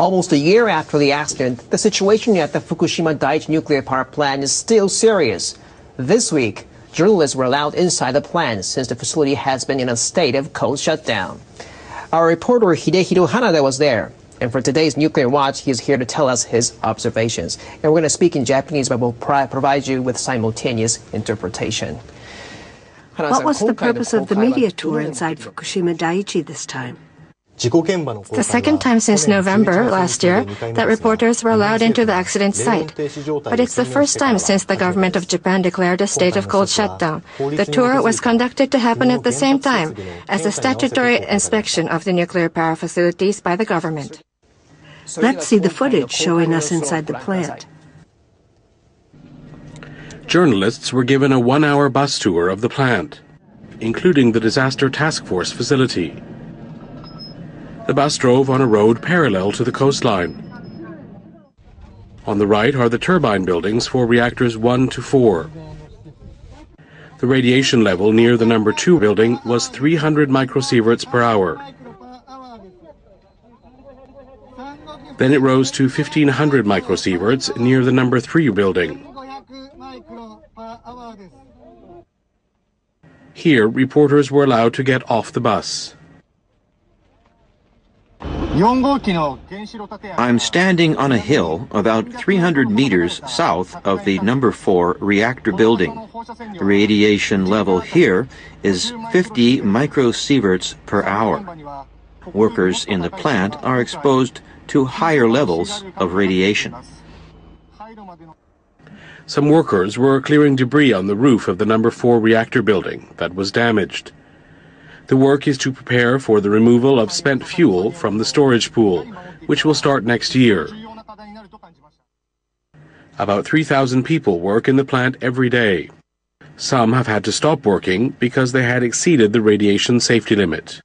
Almost a year after the accident, the situation at the Fukushima Daiichi nuclear power plant is still serious. This week, journalists were allowed inside the plant since the facility has been in a state of cold shutdown. Our reporter Hidehiro Hanada was there, and for today's Nuclear Watch, he is here to tell us his observations. And we're going to speak in Japanese, but we'll provide you with simultaneous interpretation. What was the purpose of the media tour inside Fukushima Daiichi this time? The second time since November last year that reporters were allowed into the accident site. But it's the first time since the government of Japan declared a state of cold shutdown. The tour was conducted to happen at the same time as a statutory inspection of the nuclear power facilities by the government. Let's see the footage showing us inside the plant. Journalists were given a 1-hour bus tour of the plant, including the Disaster Task Force facility. The bus drove on a road parallel to the coastline. On the right are the turbine buildings for reactors 1 to 4. The radiation level near the number 2 building was 300 microsieverts per hour. Then it rose to 1500 microsieverts near the number 3 building. Here, reporters were allowed to get off the bus. I'm standing on a hill about 300 meters south of the number 4 reactor building. The radiation level here is 50 microsieverts per hour. Workers in the plant are exposed to higher levels of radiation. Some workers were clearing debris on the roof of the number 4 reactor building that was damaged. The work is to prepare for the removal of spent fuel from the storage pool, which will start next year. About 3,000 people work in the plant every day. Some have had to stop working because they had exceeded the radiation safety limit.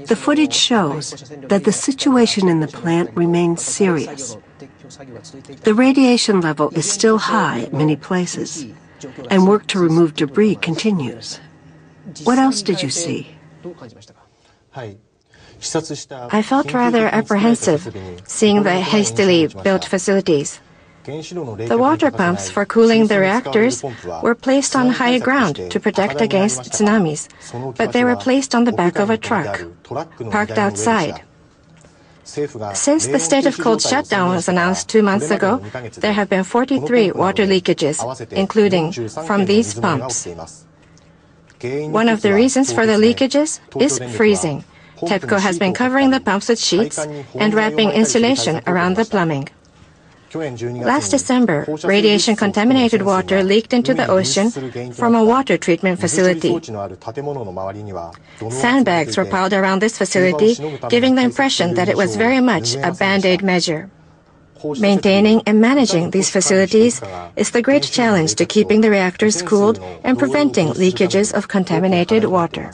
The footage shows that the situation in the plant remains serious. The radiation level is still high at many places, and work to remove debris continues. What else did you see? I felt rather apprehensive seeing the hastily built facilities. The water pumps for cooling the reactors were placed on high ground to protect against tsunamis, but they were placed on the back of a truck, parked outside. Since the state of cold shutdown was announced 2 months ago, there have been 43 water leakages, including from these pumps. One of the reasons for the leakages is freezing. TEPCO has been covering the pumps with sheets and wrapping insulation around the plumbing. Last December, radiation-contaminated water leaked into the ocean from a water treatment facility. Sandbags were piled around this facility, giving the impression that it was very much a band-aid measure. Maintaining and managing these facilities is the great challenge to keeping the reactors cooled and preventing leakages of contaminated water.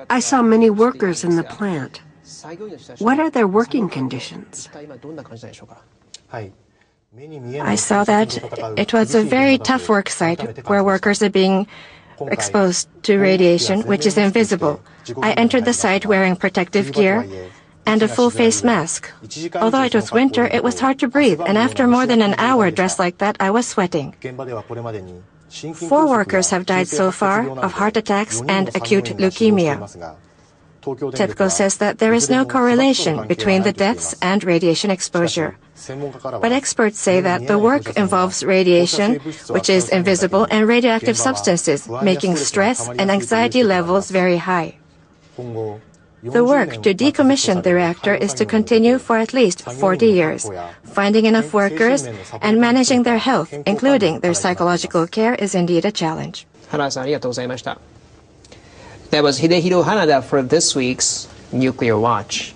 I saw many workers in the plant. What are their working conditions? I saw that it was a very tough work site where workers are being exposed to radiation, which is invisible. I entered the site wearing protective gear and a full face mask. Although it was winter, it was hard to breathe, and after more than an hour dressed like that, I was sweating. 4 workers have died so far of heart attacks and acute leukemia. TEPCO says that there is no correlation between the deaths and radiation exposure. But experts say that the work involves radiation, which is invisible, and radioactive substances, making stress and anxiety levels very high. The work to decommission the reactor is to continue for at least 40 years. Finding enough workers and managing their health, including their psychological care, is indeed a challenge. That was Hidehiro Hanada for this week's Nuclear Watch.